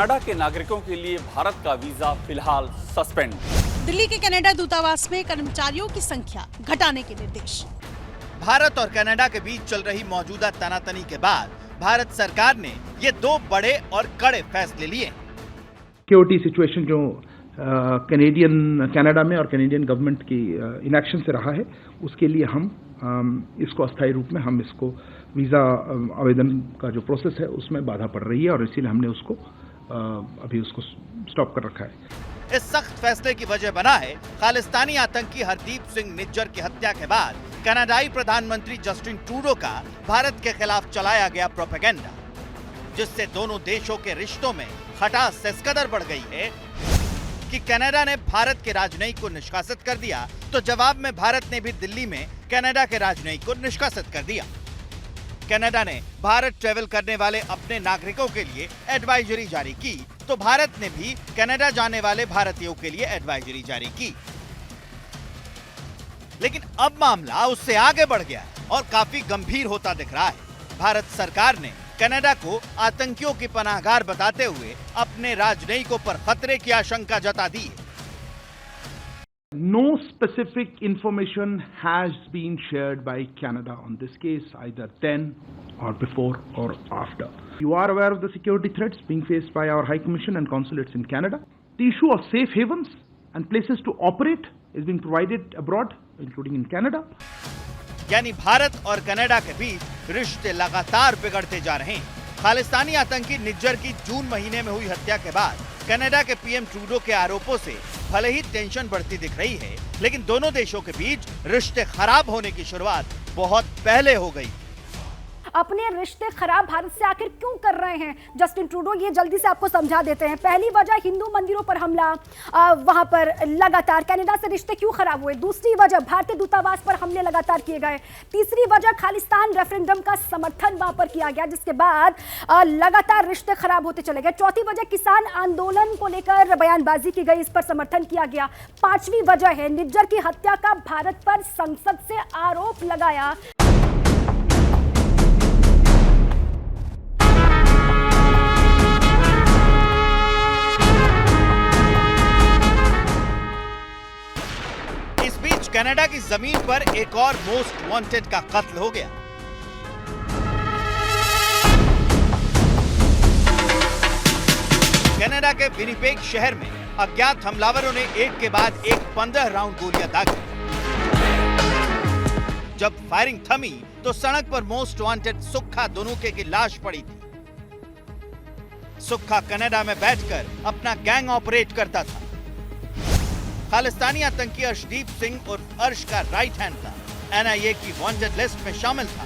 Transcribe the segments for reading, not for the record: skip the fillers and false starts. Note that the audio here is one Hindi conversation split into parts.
कनाडा के नागरिकों के लिए भारत का वीजा फिलहाल सस्पेंड। दिल्ली के कनाडा दूतावास में कर्मचारियों की संख्या घटाने के निर्देश। भारत और कनाडा के बीच चल रही मौजूदा तनातनी के बाद भारत सरकार ने ये दो बड़े और कड़े फैसले लिए। सिक्योरिटी सिचुएशन जो कनाडा में और कैनेडियन गवर्नमेंट की इनएक्शन से रहा है, उसके लिए हम इसको अस्थायी रूप में हम इसको वीज़ा आवेदन का जो प्रोसेस है उसमें बाधा पड़ रही है और इसीलिए हमने उसको अभी उसको स्टॉप कर रखा है। इस सख्त फैसले की वजह बना है खालिस्तानी आतंकी हरदीप सिंह निज्जर की हत्या के बाद कनाडाई प्रधानमंत्री जस्टिन ट्रूडो का भारत के खिलाफ चलाया गया प्रोपेगेंडा, जिससे दोनों देशों के रिश्तों में खटास इस कदर बढ़ गई है कि कनाडा ने भारत के राजनयिक को निष्कासित कर दिया, तो जवाब में भारत ने भी दिल्ली में कनाडा के राजनयिक को निष्कासित कर दिया। कनाडा ने भारत ट्रैवल करने वाले अपने नागरिकों के लिए एडवाइजरी जारी की, तो भारत ने भी कनाडा जाने वाले भारतीयों के लिए एडवाइजरी जारी की। लेकिन अब मामला उससे आगे बढ़ गया है और काफी गंभीर होता दिख रहा है। भारत सरकार ने कनाडा को आतंकियों की पनाहगार बताते हुए अपने राजनयिकों पर खतरे की आशंका जता दी है। No specific information has been shared by Canada on this case, either then or before or after. You are aware of the security threats being faced by our High Commission and consulates in Canada. The issue of safe havens and places to operate is being provided abroad, including in Canada. यानी भारत और कनाडा के बीच रिश्ते लगातार बिगड़ते जा रहे हैं। खालिस्तानी आतंकी निज्जर की जून महीने में हुई हत्या के बाद कनाडा के पीएम ट्रूडो के आरोपों से भले ही टेंशन बढ़ती दिख रही है, लेकिन दोनों देशों के बीच रिश्ते खराब होने की शुरुआत बहुत पहले हो गई। अपने रिश्ते खराब भारत से आखिर क्यों कर रहे हैं जस्टिन ट्रूडो, ये जल्दी से आपको समझा देते हैं। पहली वजह हिंदू मंदिरों पर हमला, वहां पर लगातार कनाडा से रिश्ते क्यों खराब हुए। दूसरी वजह भारतीय दूतावास पर हमले लगातार किए गए। तीसरी वजह खालिस्तान रेफरेंडम का समर्थन वहां पर किया गया, जिसके बाद लगातार रिश्ते खराब होते चले गए। चौथी वजह किसान आंदोलन को लेकर बयानबाजी की गई, इस पर समर्थन किया गया। पांचवी वजह है निज्जर की हत्या का भारत पर संसद से आरोप लगाया। कनाडा की जमीन पर एक और मोस्ट वांटेड का कत्ल हो गया। कनाडा के विनिपेग शहर में अज्ञात हमलावरों ने एक के बाद एक 15 राउंड गोलियां दागी। जब फायरिंग थमी तो सड़क पर मोस्ट वांटेड सुक्खा दुनुके की लाश पड़ी थी। सुक्खा कनाडा में बैठकर अपना गैंग ऑपरेट करता था। खालिस्तानी आतंकी अर्शदीप सिंह और अर्श का राइट हैंड था। एनआईए की वांटेड लिस्ट में शामिल था।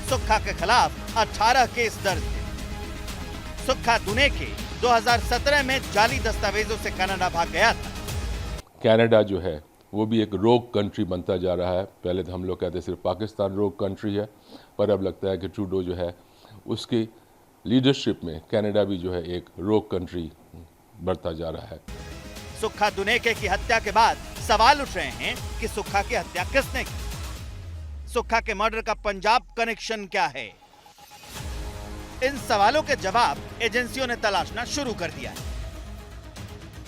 सुक्खा के खिलाफ 18 केस दर्ज थे। सुक्खा दुनेके 2017 में जाली दस्तावेजों से कनाडा भाग गया था। कनाडा जो है वो भी एक रोग कंट्री बनता जा रहा है। पहले तो हम लोग कहते सिर्फ पाकिस्तान रोग कंट्री है, पर अब लगता है कि ट्रूडो जो है उसकी लीडरशिप में कनाडा भी जो है एक रोग कंट्री बढ़ता जा रहा है। सुक्खा दुनेके की हत्या के बाद सवाल उठ रहे हैं कि सुक्खा की हत्या किसने की। सुक्खा के मर्डर का पंजाब कनेक्शन क्या है? इन सवालों के जवाब एजेंसियों ने तलाशना शुरू कर दिया है।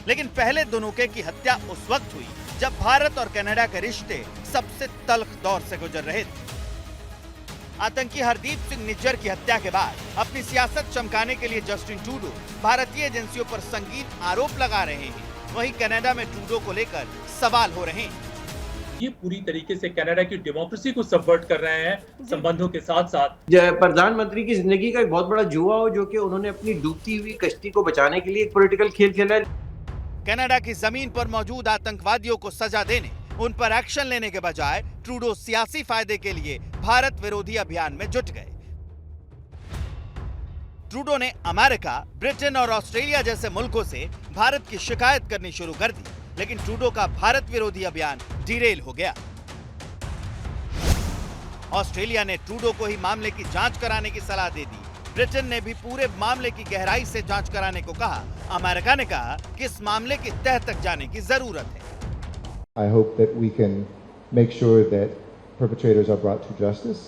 लेकिन पहले दुनुके की हत्या उस वक्त हुई जब भारत और कनाडा के रिश्ते सबसे तल्ख दौर से गुजर रहे थे। आतंकी हरदीप सिंह निज्जर की हत्या के बाद अपनी सियासत चमकाने के लिए जस्टिन ट्रूडो भारतीय एजेंसियों पर संगीन आरोप लगा रहे हैं। वहीं कनाडा में ट्रूडो को लेकर सवाल हो रहे हैं। ये पूरी तरीके से कनाडा की डेमोक्रेसी को सबवर्ट कर रहे हैं संबंधों के साथ साथ। प्रधानमंत्री की जिंदगी का एक बहुत बड़ा जुआ हो, जो कि उन्होंने अपनी डूबती हुई कश्ती को बचाने के लिए एक पॉलिटिकल खेल खेला है। कनाडा की जमीन पर मौजूद आतंकवादियों को सजा देने, उन पर एक्शन लेने के बजाय ट्रूडो सियासी फायदे के लिए भारत विरोधी अभियान में जुट गए। ट्रूडो ने अमेरिका, ब्रिटेन और ऑस्ट्रेलिया जैसे मुल्कों से भारत की शिकायत करनी शुरू कर दी, लेकिन ट्रूडो का भारत विरोधी अभियान डिरेल हो गया। ऑस्ट्रेलिया ने ट्रूडो को ही मामले की जांच कराने की सलाह दे दी। ब्रिटेन ने भी पूरे मामले की गहराई से जांच कराने को कहा। अमेरिका ने कहा कि इस मामले की तह तक जाने की जरूरत है। I hope that we can make sure that perpetrators are brought to justice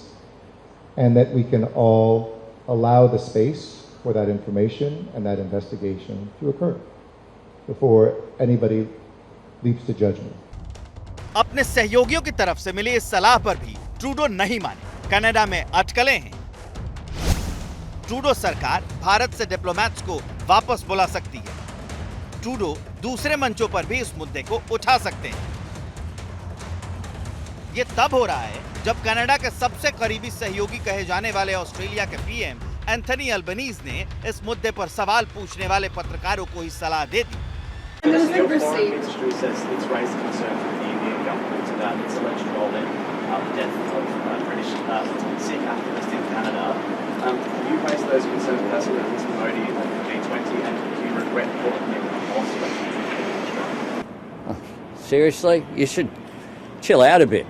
and that we can all allow the space for that information and that investigation to occur before anybody leaps to judgment. अपने सहयोगियों की तरफ से मिली इस सलाह पर भी ट्रूडो नहीं माने। कनाडा में अटकलें हैं। ट्रूडो सरकार भारत से डिप्लोमैट्स को वापस बुला सकती है। ट्रूडो दूसरे मंचों पर भी इस मुद्दे को उठा सकते हैं। ये तब हो रहा है जब कनाडा के सबसे करीबी सहयोगी कहे जाने वाले ऑस्ट्रेलिया के पीएम एंथनी अल्बनीज ने इस मुद्दे पर सवाल पूछने वाले पत्रकारों को ही सलाह दे दी। Seriously, you should chill out a bit.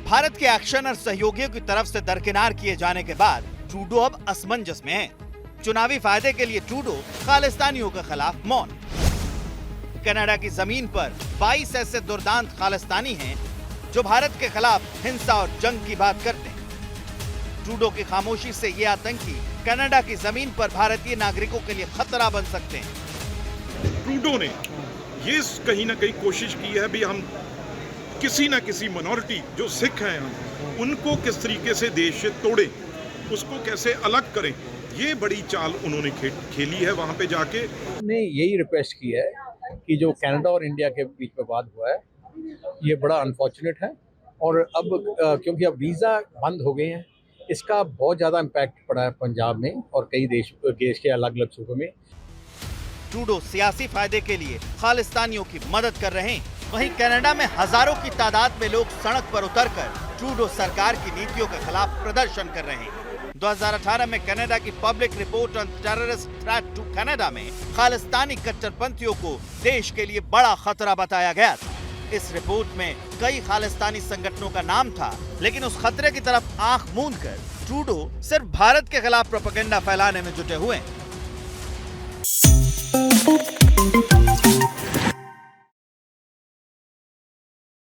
Bharat के एक्शन और सहयोगियों की तरफ से दरकिनार किए जाने के बाद ट्रूडो अब असमंजस में है। चुनावी फायदे के लिए ट्रूडो खालिस्तानियों के खिलाफ मौन। कनाडा की जमीन पर 22 ऐसे दुर्दांत खालिस्तानी हैं जो भारत के खिलाफ हिंसा और जंग की बात करते हैं। ट्रूडो की खामोशी से ये आतंकी कनाडा की जमीन पर भारतीय नागरिकों के लिए खतरा बन सकते हैं। ट्रूडो ने ये कहीं ना कहीं कोशिश की है भी हम किसी ना किसी मिनॉरिटी जो सिख हैं हम उनको किस तरीके से देश से तोड़े, उसको कैसे अलग करें, ये बड़ी चाल उन्होंने खेली है। वहां पे जाके ने यही रिक्वेस्ट की है कि जो कनाडा और इंडिया के बीच में बात हुआ है ये बड़ा अनफॉर्चुनेट है और अब क्योंकि अब वीज़ा बंद हो गए हैं इसका बहुत ज़्यादा इम्पैक्ट पड़ा है पंजाब में और कई देश के अलग अलग सूबों में। ट्रूडो सियासी फायदे के लिए खालिस्तानियों की मदद कर रहे हैं। वहीं कनाडा में हजारों की तादाद में लोग सड़क पर उतरकर ट्रूडो सरकार की नीतियों के खिलाफ प्रदर्शन कर रहे हैं। 2018 में कनाडा की public report on terrorist threat to Canada में खालिस्तानी कट्टरपंथियों को देश के लिए बड़ा खतरा बताया गया था। इस रिपोर्ट में कई खालिस्तानी संगठनों का नाम था, लेकिन उस खतरे की तरफ आंख मूंद कर ट्रूडो सिर्फ भारत के खिलाफ प्रोपेगेंडा फैलाने में जुटे हुए हैं।